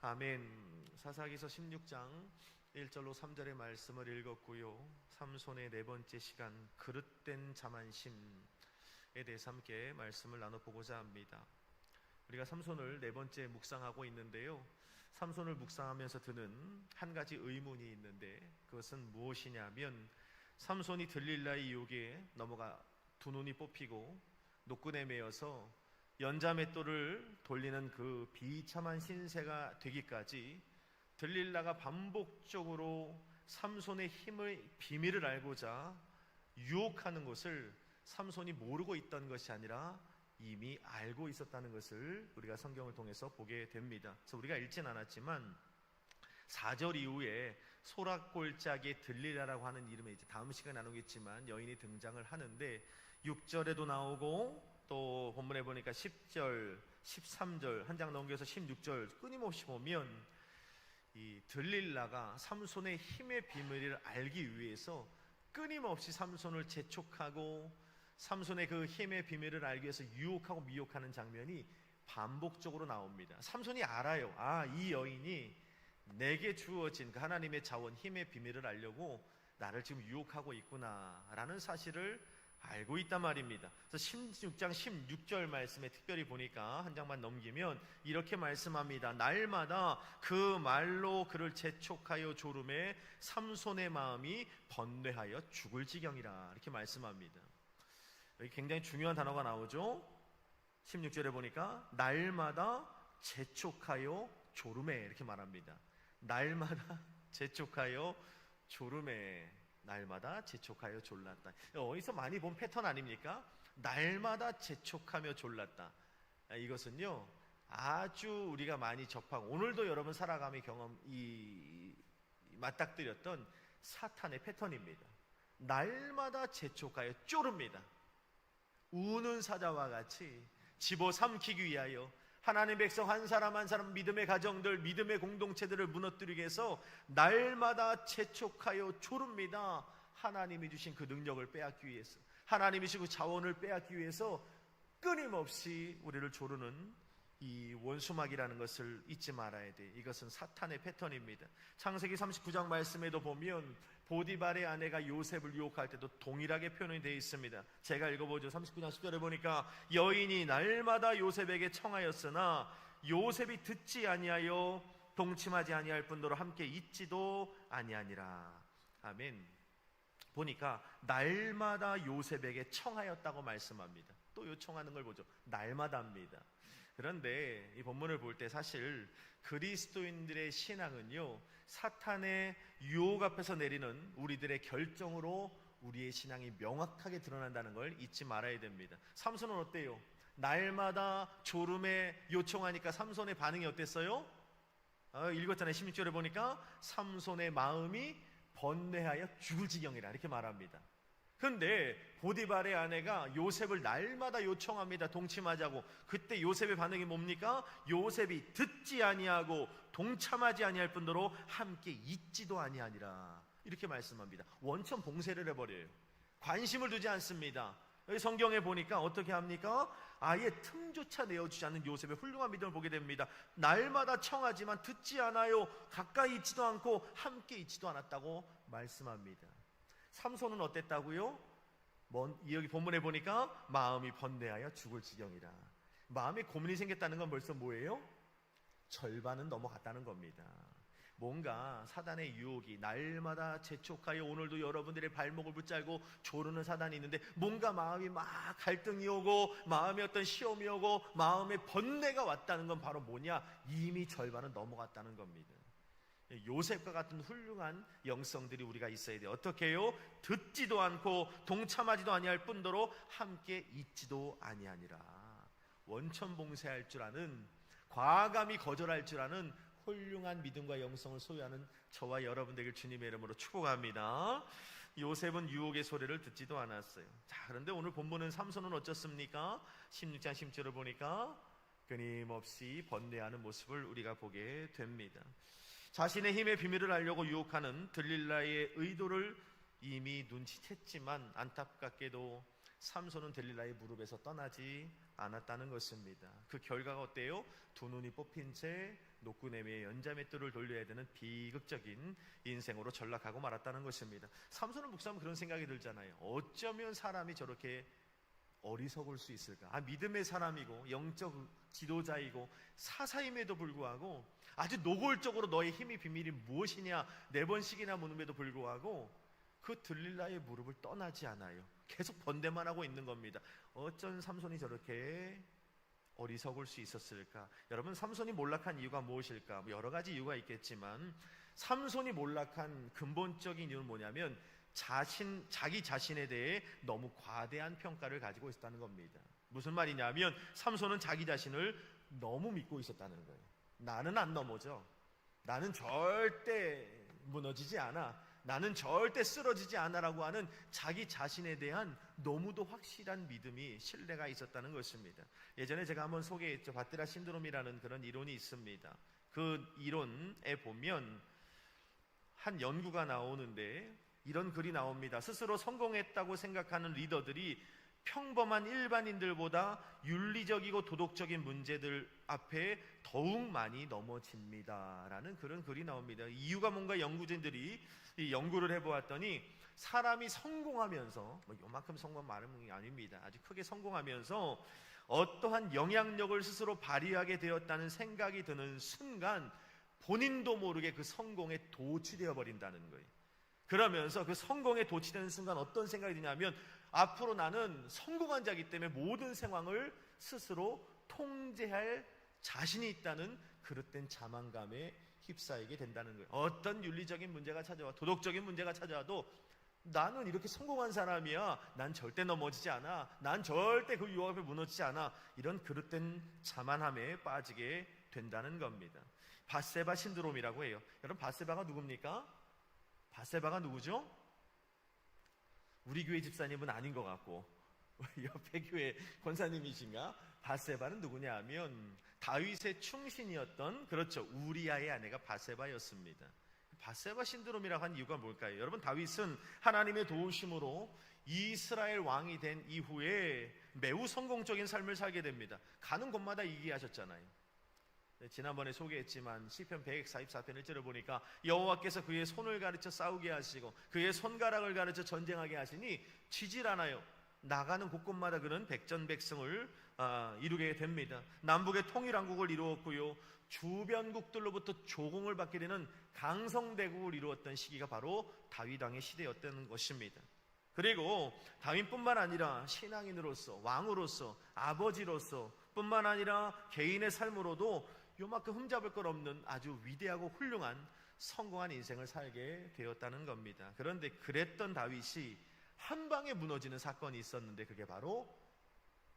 아멘. 사사기서 16장 1절로 3절의 말씀을 읽었고요. 삼손의 네 번째 시간, 그릇된 자만심에 대해서 함께 말씀을 나눠보고자 합니다. 우리가 삼손을 네 번째 묵상하고 있는데요, 삼손을 묵상하면서 드는 한 가지 의문이 있는데, 그것은 무엇이냐면, 삼손이 들릴라의 유혹에 넘어가 두 눈이 뽑히고 노끈에 매여서 연자맷돌을 돌리는 그 비참한 신세가 되기까지 들릴라가 반복적으로 삼손의 힘의 비밀을 알고자 유혹하는 것을 삼손이 모르고 있던 것이 아니라 이미 알고 있었다는 것을 우리가 성경을 통해서 보게 됩니다. 그래서 우리가 읽진 않았지만 4절 이후에 소락골짜기에 들릴라라고 하는 이름의, 이제 다음 시간에 나누겠지만, 여인이 등장을 하는데 6절에도 나오고 또 본문에 보니까 10절, 13절 한 장 넘겨서 16절 끊임없이 보면 이 들릴라가 삼손의 힘의 비밀을 알기 위해서 끊임없이 삼손을 재촉하고 삼손의 그 힘의 비밀을 알기 위해서 유혹하고 미혹하는 장면이 반복적으로 나옵니다. 삼손이 알아요. 이 여인이 내게 주어진 그 하나님의 자원, 힘의 비밀을 알려고 나를 지금 유혹하고 있구나 라는 사실을 알고 있단 말입니다. 그래서 16장 16절 말씀에 특별히 보니까 한 장만 넘기면 이렇게 말씀합니다. 날마다 그 말로 그를 재촉하여 조름에 삼손의 마음이 번뇌하여 죽을 지경이라, 이렇게 말씀합니다. 여기 굉장히 중요한 단어가 나오죠. 16절에 보니까 날마다 재촉하여 조름에, 이렇게 말합니다. 날마다 재촉하여 조름에, 날마다 재촉하여 졸랐다. 어디서 많이 본 패턴 아닙니까? 날마다 재촉하며 졸랐다. 이것은요, 아주 우리가 많이 접하고 오늘도 여러분 살아감의 맞닥뜨렸던 사탄의 패턴입니다. 날마다 재촉하여 쪼릅니다. 우는 사자와 같이 집어삼키기 위하여 하나님의 백성 한 사람 한 사람, 믿음의 가정들, 믿음의 공동체들을 무너뜨리기 위해서 날마다 재촉하여 조릅니다. 하나님이 주신 그 능력을 빼앗기 위해서, 하나님이 주신 그 자원을 빼앗기 위해서 끊임없이 우리를 조르는 이 원수막이라는 것을 잊지 말아야 돼. 이것은 사탄의 패턴입니다. 창세기 39장 말씀에도 보면 보디발의 아내가 요셉을 유혹할 때도 동일하게 표현이 되어 있습니다. 제가 읽어보죠. 39장 10절에 보니까 여인이 날마다 요셉에게 청하였으나 요셉이 듣지 아니하여 동침하지 아니할 뿐더러 함께 있지도 아니하니라. 아멘. 보니까 날마다 요셉에게 청하였다고 말씀합니다. 또 요청하는 걸 보죠. 날마다입니다. 그런데 이 본문을 볼 때 사실 그리스도인들의 신앙은요, 사탄의 유혹 앞에서 내리는 우리들의 결정으로 우리의 신앙이 명확하게 드러난다는 걸 잊지 말아야 됩니다. 삼손은 어때요? 날마다 졸음에 요청하니까 삼손의 반응이 어땠어요? 읽었잖아요. 16절에 보니까 삼손의 마음이 번뇌하여 죽을 지경이라, 이렇게 말합니다. 그런데 보디발의 아내가 요셉을 날마다 요청합니다. 동침하자고. 그때 요셉의 반응이 뭡니까? 요셉이 듣지 아니하고 동참하지 아니할 뿐더러 함께 있지도 아니하니라, 이렇게 말씀합니다. 원천 봉쇄를 해버려요. 관심을 두지 않습니다. 여기 성경에 보니까 어떻게 합니까? 아예 틈조차 내어주지 않는 요셉의 훌륭한 믿음을 보게 됩니다. 날마다 청하지만 듣지 않아요. 가까이 있지도 않고 함께 있지도 않았다고 말씀합니다. 삼손은 어땠다고요? 여기 본문에 보니까 마음이 번뇌하여 죽을 지경이라. 마음에 고민이 생겼다는 건 벌써 뭐예요? 절반은 넘어갔다는 겁니다. 뭔가 사단의 유혹이 날마다 재촉하여 오늘도 여러분들의 발목을 붙잡고 조르는 사단이 있는데, 뭔가 마음이 막 갈등이 오고 마음에 어떤 시험이 오고 마음에 번뇌가 왔다는 건 바로 뭐냐? 이미 절반은 넘어갔다는 겁니다. 요셉과 같은 훌륭한 영성들이 우리가 있어야 돼요. 어떻게 해요? 듣지도 않고 동참하지도 아니할 뿐더러 함께 있지도 아니하니라. 원천 봉쇄할 줄 아는, 과감히 거절할 줄 아는 훌륭한 믿음과 영성을 소유하는 저와 여러분 되길 주님의 이름으로 축복합니다. 요셉은 유혹의 소리를 듣지도 않았어요. 자, 그런데 오늘 본문은 삼손은 어쩌습니까? 16장 10절을 보니까 끊임없이 번뇌하는 모습을 우리가 보게 됩니다. 자신의 힘의 비밀을 알려고 유혹하는 들릴라의 의도를 이미 눈치챘지만 안타깝게도 삼손은 들릴라의 무릎에서 떠나지 않았다는 것입니다. 그 결과가 어때요? 두 눈이 뽑힌 채 녹구내미의 연자맷돌을 돌려야 되는 비극적인 인생으로 전락하고 말았다는 것입니다. 삼손을 묵상하면 그런 생각이 들잖아요. 어쩌면 사람이 저렇게 어리석을 수 있을까? 믿음의 사람이고 영적 지도자이고 사사임에도 불구하고 아주 노골적으로 너의 힘이 비밀이 무엇이냐 4번씩이나 묻음에도 불구하고 그 들릴라의 무릎을 떠나지 않아요. 계속 번대만 하고 있는 겁니다. 어쩐 삼손이 저렇게 어리석을 수 있었을까? 여러분, 삼손이 몰락한 이유가 무엇일까? 여러 가지 이유가 있겠지만 삼손이 몰락한 근본적인 이유는 뭐냐면 자기 자신에 대해 너무 과대한 평가를 가지고 있었다는 겁니다. 무슨 말이냐면 삼손은 자기 자신을 너무 믿고 있었다는 거예요. 나는 안 넘어져. 나는 절대 무너지지 않아. 나는 절대 쓰러지지 않아라고 하는 자기 자신에 대한 너무도 확실한 믿음이, 신뢰가 있었다는 것입니다. 예전에 제가 한번 소개했죠. 바테라 신드롬이라는 그런 이론이 있습니다. 그 이론에 보면 한 연구가 나오는데 이런 글이 나옵니다. 스스로 성공했다고 생각하는 리더들이 평범한 일반인들보다 윤리적이고 도덕적인 문제들 앞에 더욱 많이 넘어집니다 라는 그런 글이 나옵니다. 이유가 뭔가 연구진들이 이 연구를 해보았더니 사람이 성공하면서 요만큼 성공 많은 게 아닙니다. 아주 크게 성공하면서 어떠한 영향력을 스스로 발휘하게 되었다는 생각이 드는 순간 본인도 모르게 그 성공에 도취되어 버린다는 거예요. 그러면서 그 성공에 도취되는 순간 어떤 생각이 드냐면 앞으로 나는 성공한 자이기 때문에 모든 상황을 스스로 통제할 자신이 있다는 그릇된 자만감에 휩싸이게 된다는 거예요. 어떤 윤리적인 문제가 찾아와 도덕적인 문제가 찾아와도 나는 이렇게 성공한 사람이야. 난 절대 넘어지지 않아. 난 절대 그 유혹에 무너지지 않아. 이런 그릇된 자만함에 빠지게 된다는 겁니다. 밧세바 신드롬이라고 해요. 여러분, 밧세바가 누굽니까? 밧세바가 누구죠? 우리 교회 집사님은 아닌 것 같고 옆에 교회 권사님이신가? 밧세바는 누구냐 하면 다윗의 충신이었던, 그렇죠, 우리아의 아내가 밧세바였습니다. 밧세바 신드롬이라고 한 이유가 뭘까요? 여러분, 다윗은 하나님의 도우심으로 이스라엘 왕이 된 이후에 매우 성공적인 삶을 살게 됩니다. 가는 곳마다 이기하셨잖아요. 지난번에 소개했지만 시편 144편 1절을 보니까 여호와께서 그의 손을 가르쳐 싸우게 하시고 그의 손가락을 가르쳐 전쟁하게 하시니 지질 않아요. 나가는 곳곳마다 그는 백전백승을 이루게 됩니다. 남북의 통일왕국을 이루었고요, 주변국들로부터 조공을 받게 되는 강성대국을 이루었던 시기가 바로 다윗 왕의 시대였던 것입니다. 그리고 다윗뿐만 아니라 신앙인으로서, 왕으로서, 아버지로서 뿐만 아니라 개인의 삶으로도 요만큼 흠잡을 것 없는 아주 위대하고 훌륭한 성공한 인생을 살게 되었다는 겁니다. 그런데 그랬던 다윗이 한 방에 무너지는 사건이 있었는데 그게 바로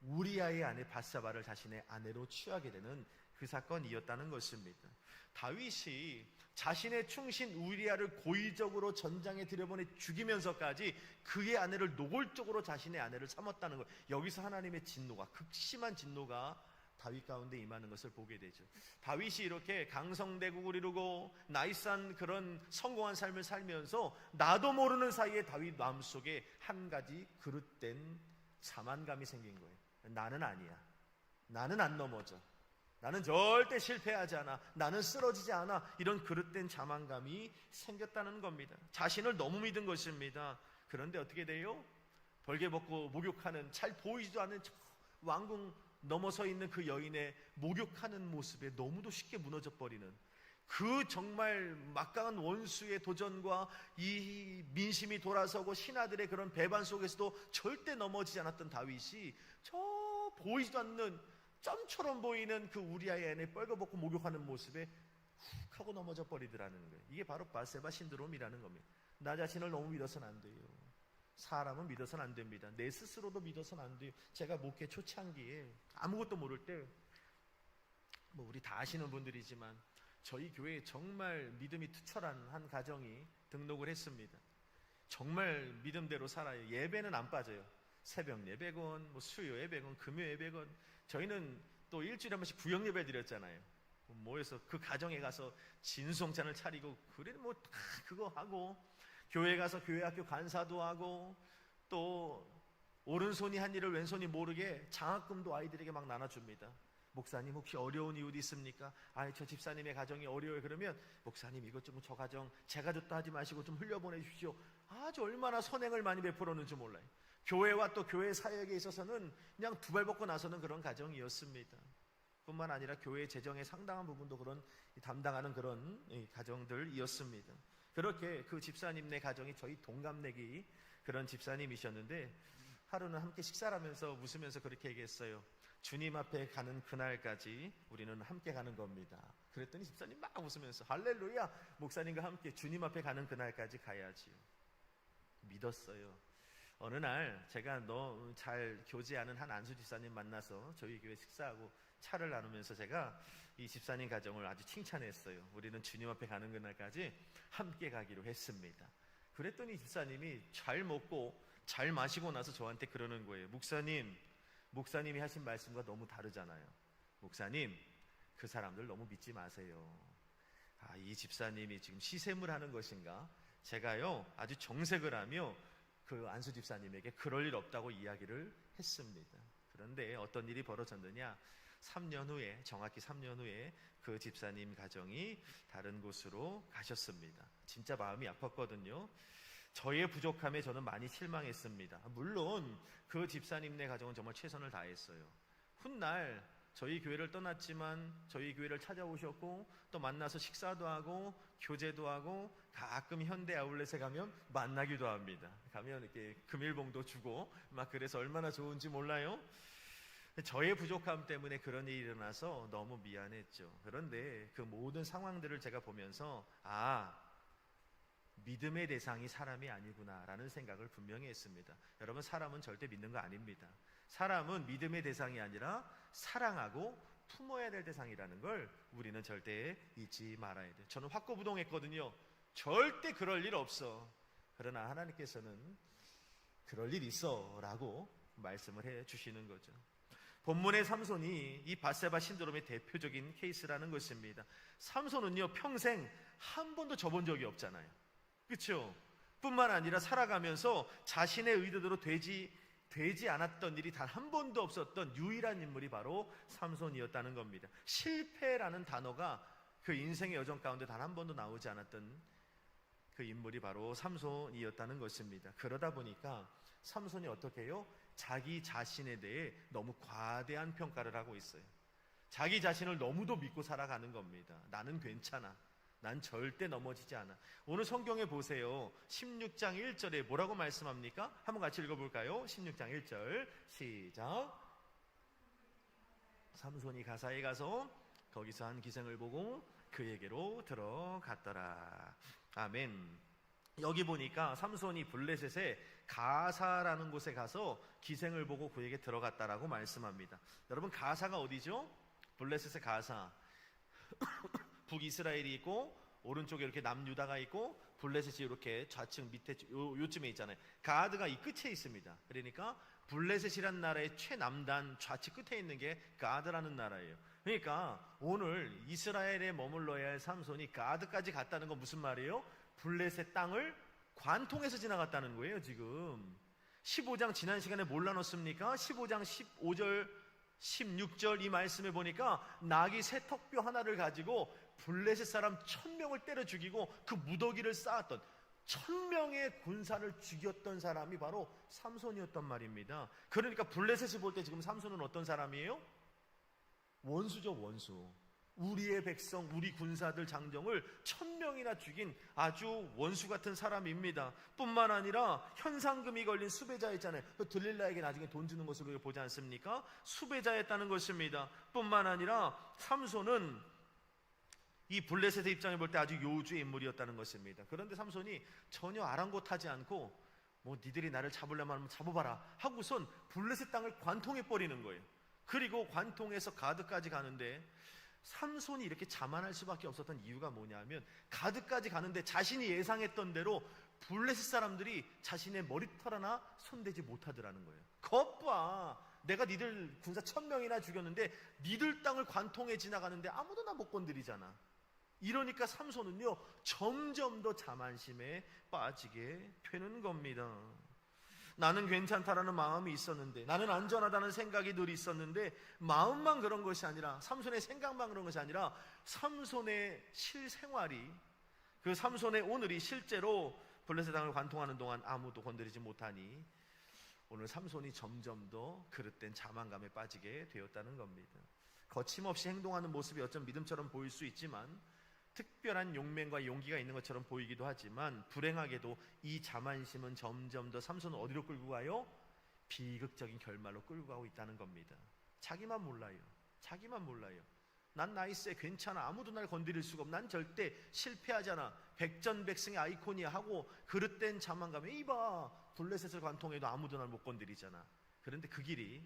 우리아의 아내 밧세바를 자신의 아내로 취하게 되는 그 사건이었다는 것입니다. 다윗이 자신의 충신 우리아를 고의적으로 전장에 들여보내 죽이면서까지 그의 아내를 노골적으로 자신의 아내를 삼았다는 것, 여기서 하나님의 진노가, 극심한 진노가 다윗 가운데 임하는 것을 보게 되죠. 다윗이 이렇게 강성대국을 이루고 나이스한 그런 성공한 삶을 살면서 나도 모르는 사이에 다윗 마음속에 한 가지 그릇된 자만감이 생긴 거예요. 나는 아니야. 나는 안 넘어져. 나는 절대 실패하지 않아. 나는 쓰러지지 않아. 이런 그릇된 자만감이 생겼다는 겁니다. 자신을 너무 믿은 것입니다. 그런데 어떻게 돼요? 벌개 벗고 목욕하는, 잘 보이지도 않는 저 왕궁 넘어서 있는 그 여인의 목욕하는 모습에 너무도 쉽게 무너져 버리는, 그 정말 막강한 원수의 도전과 이 민심이 돌아서고 신하들의 그런 배반 속에서도 절대 넘어지지 않았던 다윗이 저 보이지도 않는 점처럼 보이는 그 우리아의 아내 뻘거벗고 목욕하는 모습에 훅 하고 넘어져 버리더라는 거예요. 이게 바로 밧세바 신드롬이라는 겁니다. 나 자신을 너무 믿어서는 안 돼요. 사람은 믿어서는 안 됩니다. 내 스스로도 믿어서는 안 돼요. 제가 목회 초창기에 아무것도 모를 때, 우리 다 아시는 분들이지만 저희 교회에 정말 믿음이 투철한 한 가정이 등록을 했습니다. 정말 믿음대로 살아요. 예배는 안 빠져요. 새벽 예배건, 수요 예배건, 금요 예배건. 저희는 또 일주일에 한 번씩 구역 예배 드렸잖아요. 모여서 그 가정에 가서 진송찬을 차리고, 그래 그거 하고, 교회 가서 교회 학교 간사도 하고, 또 오른손이 한 일을 왼손이 모르게 장학금도 아이들에게 막 나눠줍니다. 목사님 혹시 어려운 이웃 있습니까? 저 집사님의 가정이 어려워요. 그러면 목사님 이것 좀 저 가정 제가 듣도 하지 마시고 좀 흘려보내주십시오. 아주 얼마나 선행을 많이 베풀었는지 몰라요. 교회와 또 교회 사역에 있어서는 그냥 두 발 벗고 나서는 그런 가정이었습니다. 뿐만 아니라 교회 재정의 상당한 부분도 그런 담당하는 그런 가정들이었습니다. 그렇게 그 집사님네 가정이 저희 동갑내기 그런 집사님이셨는데, 하루는 함께 식사를 하면서 웃으면서 그렇게 얘기했어요. 주님 앞에 가는 그날까지 우리는 함께 가는 겁니다. 그랬더니 집사님 막 웃으면서 할렐루야, 목사님과 함께 주님 앞에 가는 그날까지 가야지요. 믿었어요. 어느 날 제가 너무 잘 교제하는 한 안수 집사님 만나서 저희 교회 식사하고 차를 나누면서 제가 이 집사님 가정을 아주 칭찬했어요. 우리는 주님 앞에 가는 그날까지 함께 가기로 했습니다. 그랬더니 집사님이 잘 먹고 잘 마시고 나서 저한테 그러는 거예요. 목사님이 하신 말씀과 너무 다르잖아요. 목사님, 그 사람들 너무 믿지 마세요. 이 집사님이 지금 시샘을 하는 것인가? 제가요 아주 정색을 하며 그 안수 집사님에게 그럴 일 없다고 이야기를 했습니다. 그런데 어떤 일이 벌어졌느냐, 3년 후에, 정확히 3년 후에 그 집사님 가정이 다른 곳으로 가셨습니다. 진짜 마음이 아팠거든요. 저의 부족함에 저는 많이 실망했습니다. 물론 그 집사님네 가정은 정말 최선을 다했어요. 훗날 저희 교회를 떠났지만 저희 교회를 찾아오셨고 또 만나서 식사도 하고 교제도 하고 가끔 현대 아울렛에 가면 만나기도 합니다. 가면 이렇게 금일봉도 주고 막 그래서 얼마나 좋은지 몰라요. 저의 부족함 때문에 그런 일이 일어나서 너무 미안했죠. 그런데 그 모든 상황들을 제가 보면서 믿음의 대상이 사람이 아니구나 라는 생각을 분명히 했습니다. 여러분, 사람은 절대 믿는 거 아닙니다. 사람은 믿음의 대상이 아니라 사랑하고 품어야 될 대상이라는 걸 우리는 절대 잊지 말아야 돼요. 저는 확고부동했거든요. 절대 그럴 일 없어. 그러나 하나님께서는 그럴 일 있어 라고 말씀을 해 주시는 거죠. 본문의 삼손이 이 밧세바 신드롬의 대표적인 케이스라는 것입니다. 삼손은요 평생 한 번도 져본 적이 없잖아요. 그렇죠? 뿐만 아니라 살아가면서 자신의 의도대로 되지 않았던 일이 단 한 번도 없었던 유일한 인물이 바로 삼손이었다는 겁니다. 실패라는 단어가 그 인생의 여정 가운데 단 한 번도 나오지 않았던 그 인물이 바로 삼손이었다는 것입니다. 그러다 보니까 삼손이 어떻게 해요? 자기 자신에 대해 너무 과대한 평가를 하고 있어요. 자기 자신을 너무도 믿고 살아가는 겁니다. 나는 괜찮아. 난 절대 넘어지지 않아. 오늘 성경에 보세요. 16장 1절에 뭐라고 말씀합니까? 한번 같이 읽어볼까요? 16장 1절 시작. 삼손이 가사에 가서 거기서 한 기생을 보고 그에게로 들어갔더라. 아멘. 여기 보니까 삼손이 블레셋의 가사라는 곳에 가서 기생을 보고 그에게 들어갔다라고 말씀합니다. 여러분, 가사가 어디죠? 블레셋의 가사. 북이스라엘이 있고 오른쪽에 이렇게 남유다가 있고 블레셋이 이렇게 좌측 밑에 요쯤에 있잖아요. 가드가 이 끝에 있습니다. 그러니까 블레셋이란 나라의 최남단 좌측 끝에 있는 게 가드라는 나라예요. 그러니까 오늘 이스라엘에 머물러야 할 삼손이 가드까지 갔다는 건 무슨 말이에요? 블레셋 땅을 관통해서 지나갔다는 거예요. 지금 15장 지난 시간에 뭘 나눴습니까? 15장 15절 16절 이 말씀에 보니까 낙이 세턱뼈 하나를 가지고 블레셋 사람 1000명을 때려 죽이고 그 무더기를 쌓았던 1000명의 군사를 죽였던 사람이 바로 삼손이었단 말입니다. 그러니까 블레셋이 볼 때 지금 삼손은 어떤 사람이에요? 원수죠, 원수. 우리의 백성, 우리 군사들 장정을 1000명이나 죽인 아주 원수 같은 사람입니다. 뿐만 아니라 현상금이 걸린 수배자 있잖아요. 그 들릴라에게 나중에 돈 주는 것으로 보지 않습니까? 수배자였다는 것입니다. 뿐만 아니라 삼손은 이 블레셋의 입장에 볼 때 아주 요주의 인물이었다는 것입니다. 그런데 삼손이 전혀 아랑곳하지 않고 니들이 나를 잡으려면 하면 잡아봐라 하고선 블레셋 땅을 관통해버리는 거예요. 그리고 관통해서 가드까지 가는데 삼손이 이렇게 자만할 수밖에 없었던 이유가 뭐냐면 가드까지 가는데 자신이 예상했던 대로 블레셋 사람들이 자신의 머리털 하나 손대지 못하더라는 거예요. 겉봐, 내가 니들 군사 1000명이나 죽였는데 니들 땅을 관통해 지나가는데 아무도 나 못 건드리잖아. 이러니까 삼손은요 점점 더 자만심에 빠지게 되는 겁니다. 나는 괜찮다라는 마음이 있었는데, 나는 안전하다는 생각이 늘 있었는데, 마음만 그런 것이 아니라, 삼손의 생각만 그런 것이 아니라 삼손의 실생활이, 그 삼손의 오늘이 실제로 블레셋 땅을 관통하는 동안 아무도 건드리지 못하니 오늘 삼손이 점점 더 그릇된 자만감에 빠지게 되었다는 겁니다. 거침없이 행동하는 모습이 어쩜 믿음처럼 보일 수 있지만, 특별한 용맹과 용기가 있는 것처럼 보이기도 하지만, 불행하게도 이 자만심은 점점 더 삼손을 어디로 끌고 가요? 비극적인 결말로 끌고 가고 있다는 겁니다. 자기만 몰라요. 자기만 몰라요. 난 나이스해, 괜찮아, 아무도 날 건드릴 수가 없어, 난 절대 실패하잖아, 백전백승의 아이콘이야 하고 그릇된 자만감에, 이봐, 블레셋을 관통해도 아무도 날 못 건드리잖아. 그런데 그 길이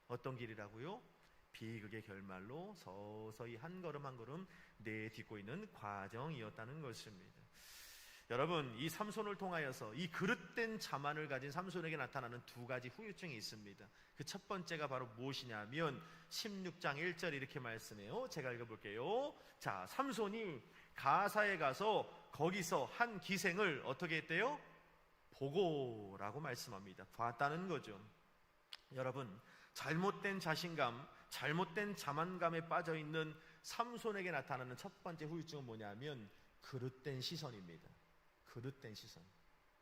어떤 길이라고요? 비극의 결말로 서서히 한 걸음 한 걸음 내딛고 있는 과정이었다는 것입니다. 여러분, 이 삼손을 통하여서 이 그릇된 자만을 가진 삼손에게 나타나는 두 가지 후유증이 있습니다. 그 첫 번째가 바로 무엇이냐면 16장 1절 이렇게 말씀해요. 제가 읽어볼게요. 자, 삼손이 가사에 가서 거기서 한 기생을 어떻게 했대요? 보고라고 말씀합니다. 봤다는 거죠. 여러분, 잘못된 자신감, 잘못된 자만감에 빠져있는 삼손에게 나타나는 첫 번째 후유증은 뭐냐면 그릇된 시선입니다. 그릇된 시선.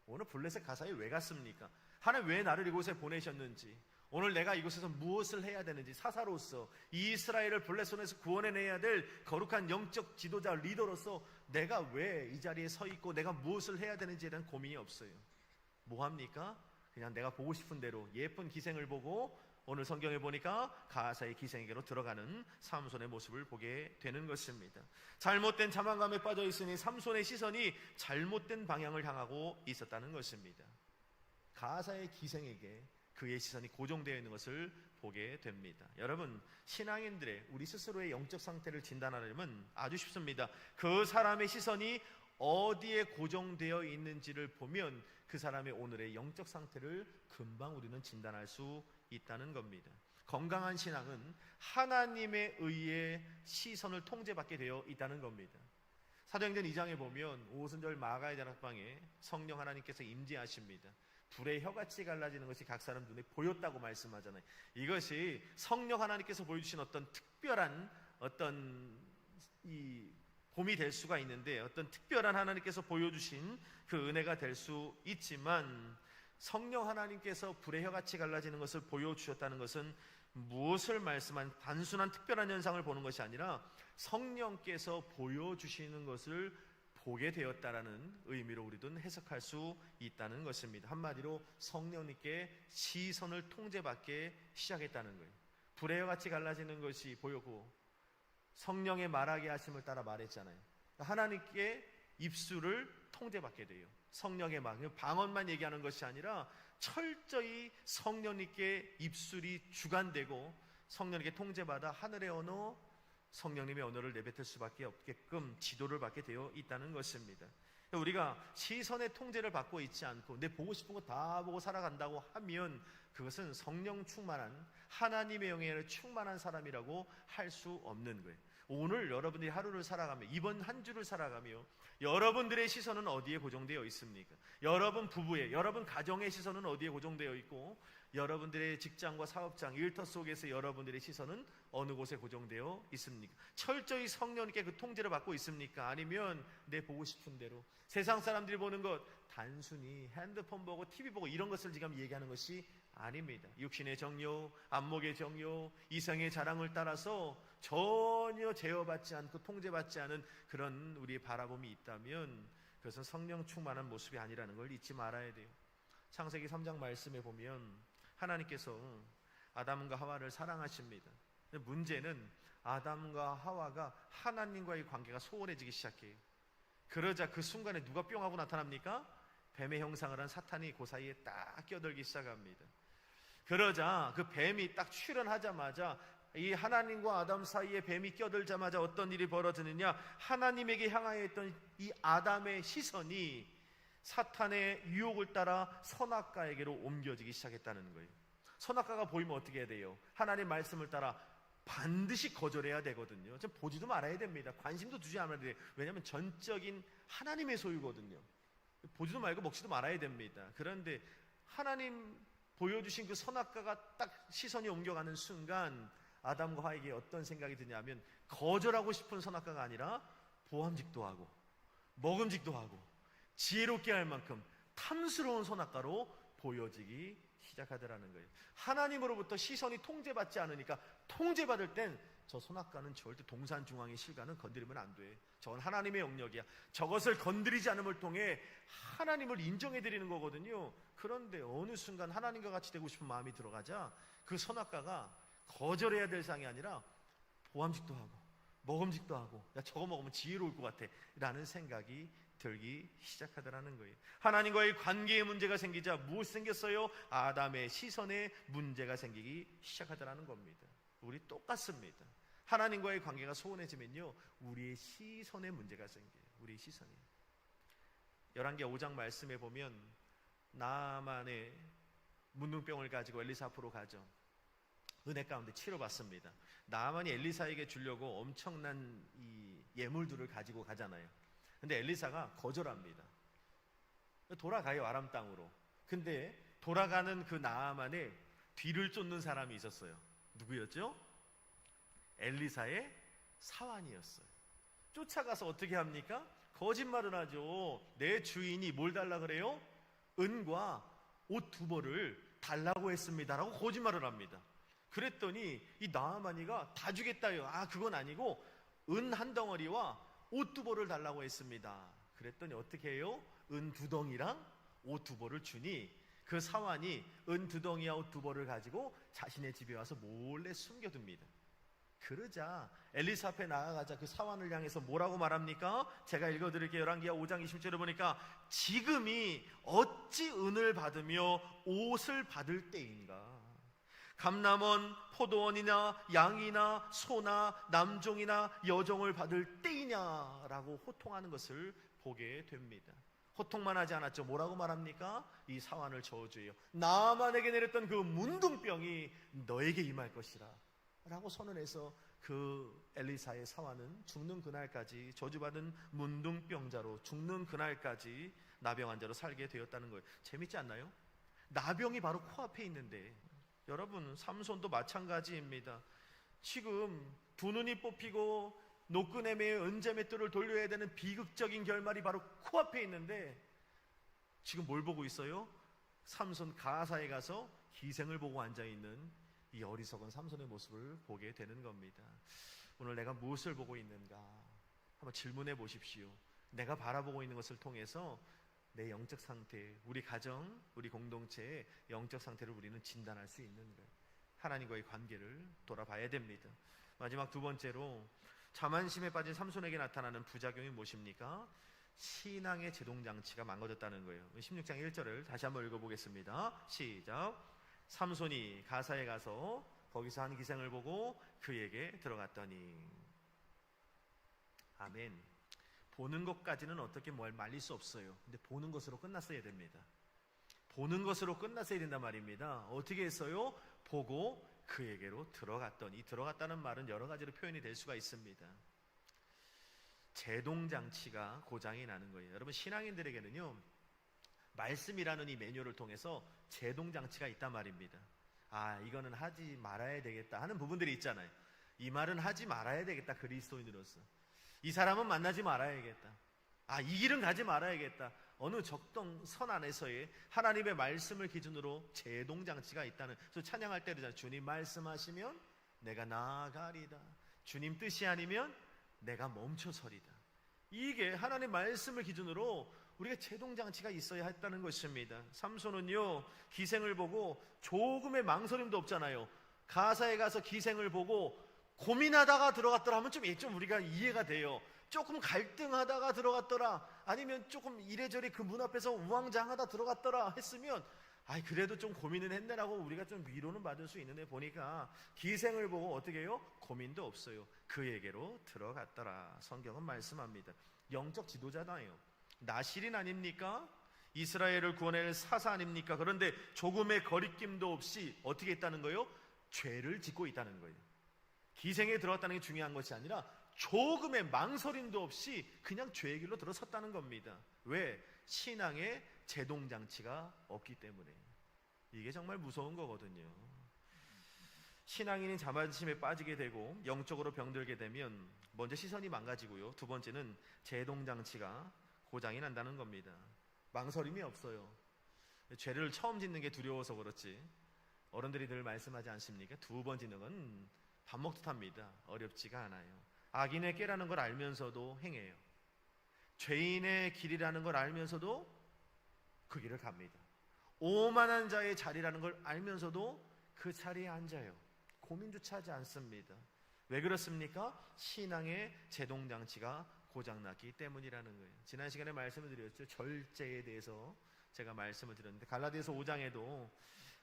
오늘 블레셋 가사에 왜 갔습니까? 하나님 왜 나를 이곳에 보내셨는지, 오늘 내가 이곳에서 무엇을 해야 되는지, 사사로서 이 이스라엘을 블레셋에서 구원해내야 될 거룩한 영적 지도자, 리더로서 내가 왜 이 자리에 서 있고 내가 무엇을 해야 되는지에 대한 고민이 없어요. 뭐합니까? 그냥 내가 보고 싶은 대로 예쁜 기생을 보고, 오늘 성경에 보니까 가사의 기생에게로 들어가는 삼손의 모습을 보게 되는 것입니다. 잘못된 자만감에 빠져 있으니 삼손의 시선이 잘못된 방향을 향하고 있었다는 것입니다. 가사의 기생에게 그의 시선이 고정되어 있는 것을 보게 됩니다. 여러분, 신앙인들의 우리 스스로의 영적 상태를 진단하려면 아주 쉽습니다. 그 사람의 시선이 어디에 고정되어 있는지를 보면 그 사람의 오늘의 영적 상태를 금방 우리는 진단할 수 있다는 겁니다. 건강한 신앙은 하나님에 의해 시선을 통제받게 되어 있다는 겁니다. 사도행전 2장에 보면 오순절 마가의 다락방에 성령 하나님께서 임재하십니다. 불의 혀같이 갈라지는 것이 각 사람 눈에 보였다고 말씀하잖아요. 이것이 성령 하나님께서 보여주신 어떤 특별한 어떤 이 봄이 될 수가 있는데, 어떤 특별한 하나님께서 보여주신 그 은혜가 될 수 있지만, 성령 하나님께서 불의 혀같이 갈라지는 것을 보여주셨다는 것은 무엇을 말씀한 단순한 특별한 현상을 보는 것이 아니라 성령께서 보여주시는 것을 보게 되었다라는 의미로 우리도 해석할 수 있다는 것입니다. 한마디로 성령님께 시선을 통제받게 시작했다는 거예요. 불의 혀같이 갈라지는 것이 보였고 성령의 말하게 하심을 따라 말했잖아요. 하나님께 입술을 통제받게 돼요. 성령의 방언만 얘기하는 것이 아니라 철저히 성령님께 입술이 주관되고 성령님께 통제받아 하늘의 언어, 성령님의 언어를 내뱉을 수밖에 없게끔 지도를 받게 되어 있다는 것입니다. 우리가 시선의 통제를 받고 있지 않고 내 보고 싶은 거 다 보고 살아간다고 하면 그것은 성령 충만한 하나님의 영에 충만한 사람이라고 할 수 없는 거예요. 오늘 여러분들이 하루를 살아가며, 이번 한 주를 살아가며 여러분들의 시선은 어디에 고정되어 있습니까? 여러분 부부의, 여러분 가정의 시선은 어디에 고정되어 있고, 여러분들의 직장과 사업장, 일터 속에서 여러분들의 시선은 어느 곳에 고정되어 있습니까? 철저히 성령님께 그 통제를 받고 있습니까? 아니면 내 보고 싶은 대로 세상 사람들이 보는 것, 단순히 핸드폰 보고 TV 보고 이런 것을 지금 얘기하는 것이 아닙니다. 육신의 정욕, 안목의 정욕, 이성의 자랑을 따라서 전혀 제어받지 않고 통제받지 않은 그런 우리의 바라봄이 있다면 그것은 성령 충만한 모습이 아니라는 걸 잊지 말아야 돼요. 창세기 3장 말씀에 보면 하나님께서 아담과 하와를 사랑하십니다. 문제는 아담과 하와가 하나님과의 관계가 소원해지기 시작해요. 그러자 그 순간에 누가 뿅 하고 나타납니까? 뱀의 형상을 한 사탄이 그 사이에 딱 끼어들기 시작합니다. 그러자 그 뱀이 딱 출현하자마자 이 하나님과 아담 사이에 뱀이 끼어들자마자 어떤 일이 벌어지느냐, 하나님에게 향하여 있던 이 아담의 시선이 사탄의 유혹을 따라 선악과에게로 옮겨지기 시작했다는 거예요. 선악과가 보이면 어떻게 해야 돼요? 하나님 말씀을 따라 반드시 거절해야 되거든요. 좀 보지도 말아야 됩니다. 관심도 두지 않아야 돼요. 왜냐하면 전적인 하나님의 소유거든요. 보지도 말고 먹지도 말아야 됩니다. 그런데 하나님 보여주신 그 선악과가 딱 시선이 옮겨가는 순간 아담과 하에게 어떤 생각이 드냐면 거절하고 싶은 선악과가 아니라 보암직도 하고 먹음직도 하고 지혜롭게 할 만큼 탐스러운 선악과로 보여지기 시작하더라는 거예요. 하나님으로부터 시선이 통제받지 않으니까 통제받을 땐 저 선악과는 절대 동산 중앙의 실과는 건드리면 안 돼. 저건 하나님의 영역이야. 저것을 건드리지 않음을 통해 하나님을 인정해 드리는 거거든요. 그런데 어느 순간 하나님과 같이 되고 싶은 마음이 들어가자 그 선악과가 거절해야 될 상이 아니라 보암직도 하고 먹음직도 하고 야 저거 먹으면 지혜로울 것 같아 라는 생각이 들기 시작하더라는 거예요. 하나님과의 관계에 문제가 생기자 무엇이 생겼어요? 아담의 시선에 문제가 생기기 시작하더라는 겁니다. 우리 똑같습니다. 하나님과의 관계가 소원해지면요 우리의 시선에 문제가 생겨요. 우리의 시선이. 열왕기 5장 말씀에 보면 나만의 문둥병을 가지고 엘리사 앞으로 가죠. 은혜 가운데 치료받습니다. 나만이 엘리사에게 주려고 엄청난 이 예물들을 가지고 가잖아요. 근데 엘리사가 거절합니다. 돌아가요 아람 땅으로. 근데 돌아가는 그 나아만의 뒤를 쫓는 사람이 있었어요. 누구였죠? 엘리사의 사환이었어요. 쫓아가서 어떻게 합니까? 거짓말을 하죠. 내 주인이 뭘 달라 그래요? 은과 옷 2벌을 달라고 했습니다라고 거짓말을 합니다. 그랬더니 이 나아만이가 다 주겠다요. 아 그건 아니고 은 1덩어리와 옷 2벌을 달라고 했습니다. 그랬더니 어떻게 해요? 은 2덩이랑 옷 2벌을 주니 그 사환이 은 2덩이와 옷 2벌을 가지고 자신의 집에 와서 몰래 숨겨둡니다. 그러자 엘리사 앞에 나아가자 그 사환을 향해서 뭐라고 말합니까? 제가 읽어드릴게요. 열왕기하 5장 20절에 보니까 지금이 어찌 은을 받으며 옷을 받을 때인가? 감남원, 포도원이나 양이나 소나 남종이나 여종을 받을 때이냐라고 호통하는 것을 보게 됩니다. 호통만 하지 않았죠. 뭐라고 말합니까? 이 사환을 저주해요. 나만에게 내렸던 그 문둥병이 너에게 임할 것이라 라고 선언해서 그 엘리사의 사환은 죽는 그날까지 저주받은 문둥병자로 죽는 그날까지 나병 환자로 살게 되었다는 거예요. 재밌지 않나요? 나병이 바로 코앞에 있는데 여러분 삼손도 마찬가지입니다. 지금 두 눈이 뽑히고 노끈에 매여 은제맷돌을 돌려야 되는 비극적인 결말이 바로 코앞에 있는데 지금 뭘 보고 있어요? 삼손 가사에 가서 기생을 보고 앉아있는 이 어리석은 삼손의 모습을 보게 되는 겁니다. 오늘 내가 무엇을 보고 있는가 한번 질문해 보십시오. 내가 바라보고 있는 것을 통해서 내 영적 상태, 우리 가정, 우리 공동체의 영적 상태를 우리는 진단할 수 있는 거예요. 하나님과의 관계를 돌아봐야 됩니다. 마지막 2번째로 자만심에 빠진 삼손에게 나타나는 부작용이 무엇입니까? 신앙의 제동장치가 망가졌다는 거예요. 16장 1절을 다시 한번 읽어보겠습니다. 시작. 삼손이 가사에 가서 거기서 한 기생을 보고 그에게 들어갔더니. 아멘. 보는 것까지는 어떻게 뭘 말릴 수 없어요. 근데 보는 것으로 끝났어야 됩니다. 보는 것으로 끝났어야 된단 말입니다. 어떻게 했어요? 보고 그에게로 들어갔더니. 들어갔다는 말은 여러 가지로 표현이 될 수가 있습니다. 제동장치가 고장이 나는 거예요. 여러분 신앙인들에게는요 말씀이라는 이 매뉴얼을 통해서 제동장치가 있단 말입니다. 아 이거는 하지 말아야 되겠다 하는 부분들이 있잖아요. 이 말은 하지 말아야 되겠다 그리스도인으로서. 이 사람은 만나지 말아야겠다. 아 이 길은 가지 말아야겠다. 어느 적정선 안에서의 하나님의 말씀을 기준으로 제동장치가 있다는. 그래서 찬양할 때 그러잖아요. 주님 말씀하시면 내가 나아가리다. 주님 뜻이 아니면 내가 멈춰서리다. 이게 하나님의 말씀을 기준으로 우리가 제동장치가 있어야 했다는 것입니다. 삼손은요 기생을 보고 조금의 망설임도 없잖아요. 가사에 가서 기생을 보고 고민하다가 들어갔더라 하면 좀 우리가 이해가 돼요. 조금 갈등하다가 들어갔더라 아니면 조금 이래저래 그 문 앞에서 우왕좌왕하다 들어갔더라 했으면 그래도 좀 고민은 했네라고 우리가 좀 위로는 받을 수 있는데 보니까 기생을 보고 어떻게 해요? 고민도 없어요. 그에게로 들어갔더라. 성경은 말씀합니다. 영적 지도자나요. 나실인 아닙니까? 이스라엘을 구원할 사사 아닙니까? 그런데 조금의 거리낌도 없이 어떻게 했다는 거예요? 죄를 짓고 있다는 거예요. 기생에 들어갔다는 게 중요한 것이 아니라 조금의 망설임도 없이 그냥 죄의 길로 들어섰다는 겁니다. 왜? 신앙의 제동장치가 없기 때문에. 이게 정말 무서운 거거든요. 신앙인이 자만심에 빠지게 되고 영적으로 병들게 되면 먼저 시선이 망가지고요, 두 번째는 제동장치가 고장이 난다는 겁니다. 망설임이 없어요. 죄를 처음 짓는 게 두려워서 그렇지 어른들이 늘 말씀하지 않습니까? 두 번 짓는 건 밥 먹듯 합니다. 어렵지가 않아요. 악인의 꾀라는 걸 알면서도 행해요. 죄인의 길이라는 걸 알면서도 그 길을 갑니다. 오만한 자의 자리라는 걸 알면서도 그 자리에 앉아요. 고민조차 하지 않습니다. 왜 그렇습니까? 신앙의 제동장치가 고장났기 때문이라는 거예요. 지난 시간에 말씀을 드렸죠. 절제에 대해서 제가 말씀을 드렸는데 갈라디아서 5장에도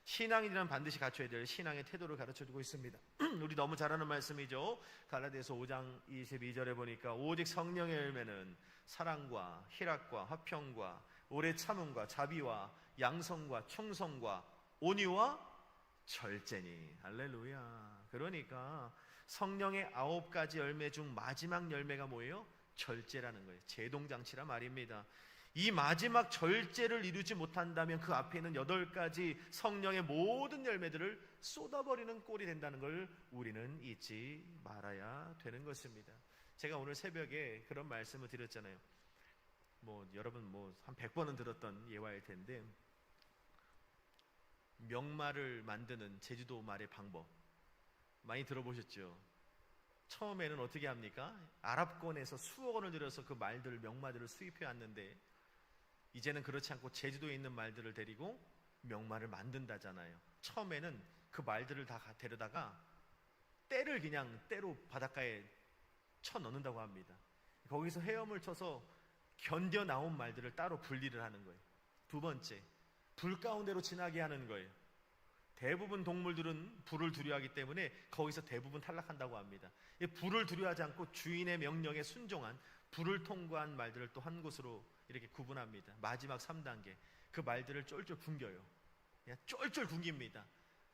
신앙인이란 반드시 갖춰야 될 신앙의 태도를 가르쳐주고 있습니다. 우리 너무 잘 아는 말씀이죠. 갈라디아서 5장 22절에 보니까 오직 성령의 열매는 사랑과 희락과 화평과 오래 참음과 자비와 양성과 충성과 온유와 절제니. 할렐루야. 그러니까 성령의 9가지 열매 중 마지막 열매가 뭐예요? 절제라는 거예요. 제동장치란 말입니다. 이 마지막 절제를 이루지 못한다면 그 앞에 있는 8가지 성령의 모든 열매들을 쏟아버리는 꼴이 된다는 걸 우리는 잊지 말아야 되는 것입니다. 제가 오늘 새벽에 그런 말씀을 드렸잖아요. 여러분 한 100번은 들었던 예화일 텐데, 명말을 만드는 제주도 말의 방법 많이 들어보셨죠? 처음에는 어떻게 합니까? 아랍권에서 수억 원을 들여서 그 말들을, 명말들을 수입해 왔는데 이제는 그렇지 않고 제주도에 있는 말들을 데리고 명말을 만든다잖아요. 처음에는 그 말들을 다 데려다가 때를 그냥 때로 바닷가에 쳐 넣는다고 합니다. 거기서 헤엄을 쳐서 견뎌 나온 말들을 따로 분리를 하는 거예요. 두 번째, 불 가운데로 지나게 하는 거예요. 대부분 동물들은 불을 두려워하기 때문에 거기서 대부분 탈락한다고 합니다. 불을 두려워하지 않고 주인의 명령에 순종한, 불을 통과한 말들을 또 한 곳으로 이렇게 구분합니다. 마지막 3단계, 그 말들을 쫄쫄 굶겨요. 그냥 쫄쫄 굶깁니다.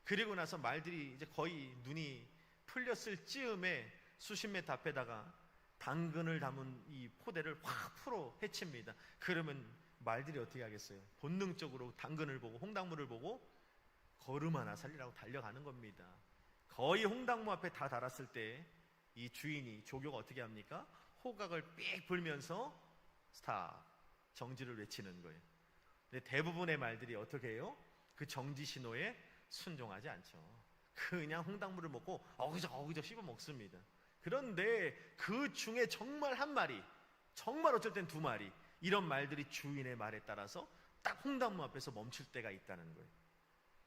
그리고 나서 말들이 이제 거의 눈이 풀렸을 즈음에 수십 메터 앞에다가 당근을 담은 이 포대를 확 풀어 헤칩니다. 그러면 말들이 어떻게 하겠어요? 본능적으로 당근을 보고, 홍당무를 보고 걸음 하나 살리라고 달려가는 겁니다. 거의 홍당무 앞에 다 달았을 때 이 주인이, 조교가 어떻게 합니까? 호각을 삑 불면서 스탑, 정지를 외치는 거예요. 근데 대부분의 말들이 어떻게 해요? 그 정지 신호에 순종하지 않죠. 그냥 홍당무를 먹고 어기적 씹어 먹습니다. 그런데 그 중에 정말 한 마리, 정말 어쩔 땐 두 마리, 이런 말들이 주인의 말에 따라서 딱 홍당무 앞에서 멈출 때가 있다는 거예요.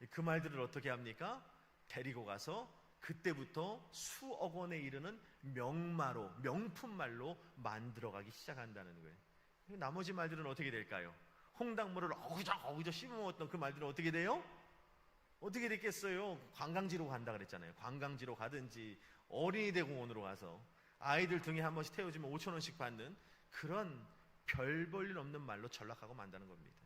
그 말들을 어떻게 합니까? 데리고 가서 그때부터 수억 원에 이르는 명마로, 명품말로 만들어가기 시작한다는 거예요. 나머지 말들은 어떻게 될까요? 홍당무를 어기적 씹어먹었던 그 말들은 어떻게 돼요? 어떻게 됐겠어요? 관광지로 간다 그랬잖아요. 관광지로 가든지 어린이 대공원으로 가서 아이들 등에 한 번씩 태워주면 5,000원씩 받는 그런 별 볼 일 없는 말로 전락하고 만다는 겁니다.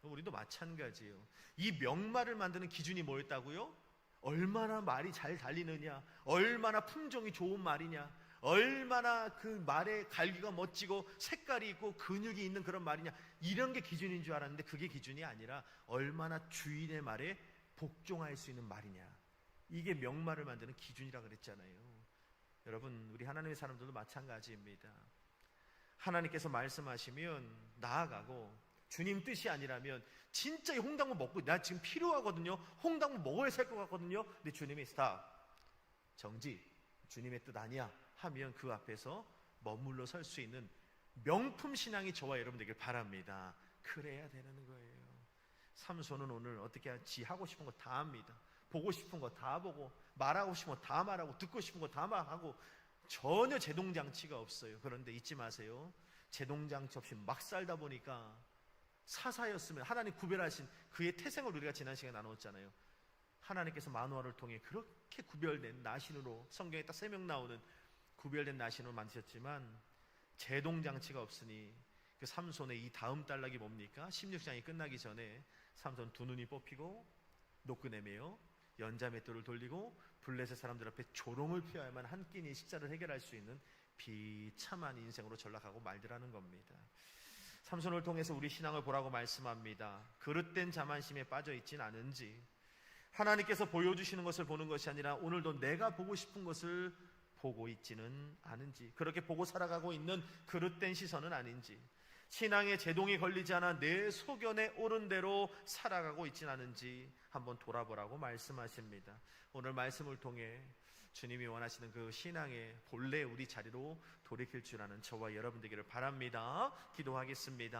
우리도 마찬가지예요. 이 명말을 만드는 기준이 뭐였다고요? 얼마나 말이 잘 달리느냐, 얼마나 품종이 좋은 말이냐, 얼마나 그 말의 갈기가 멋지고 색깔이 있고 근육이 있는 그런 말이냐, 이런 게 기준인 줄 알았는데 그게 기준이 아니라 얼마나 주인의 말에 복종할 수 있는 말이냐, 이게 명말을 만드는 기준이라 그랬잖아요. 여러분, 우리 하나님의 사람들도 마찬가지입니다. 하나님께서 말씀하시면 나아가고, 주님 뜻이 아니라면 진짜 이 홍당무 먹고 나 지금 필요하거든요, 홍당무 먹어야 살 것 같거든요, 근데 주님이 스탑, 정지, 주님의 뜻 아니야 하면 그 앞에서 머물러 설 수 있는 명품 신앙이 저와 여러분 되길 바랍니다. 그래야 되는 거예요. 삼손은 오늘 어떻게 하지? 하고 싶은 거 다 합니다. 보고 싶은 거 다 보고, 말하고 싶은 거 다 말하고, 듣고 싶은 거 다 말하고, 전혀 제동장치가 없어요. 그런데 잊지 마세요. 제동장치 없이 막 살다 보니까 사사였으면 하나님 구별하신 그의 태생을 우리가 지난 시간에 나누었잖아요. 하나님께서 마노아를 통해 그렇게 구별된 나신으로, 성경에 딱 3명 나오는 구별된 나신으로 만드셨지만 제동장치가 없으니 그 삼손의 이 다음 단락이 뭡니까? 16장이 끝나기 전에 삼손 두 눈이 뽑히고 노끄네매요 연자맷돌을 돌리고 블레셋 사람들 앞에 조롱을 피워야만 한 끼니 식사를 해결할 수 있는 비참한 인생으로 전락하고 말들하는 겁니다. 삼손을 통해서 우리 신앙을 보라고 말씀합니다. 그릇된 자만심에 빠져 있진 않은지, 하나님께서 보여주시는 것을 보는 것이 아니라 오늘도 내가 보고 싶은 것을 보고 있지는 않은지, 그렇게 보고 살아가고 있는 그릇된 시선은 아닌지, 신앙의 제동이 걸리지 않아 내 소견에 옳은 대로 살아가고 있지는 않은지 한번 돌아보라고 말씀하십니다. 오늘 말씀을 통해 주님이 원하시는 그 신앙의 본래 우리 자리로 돌이킬 줄 아는 저와 여러분 되기를 바랍니다. 기도하겠습니다.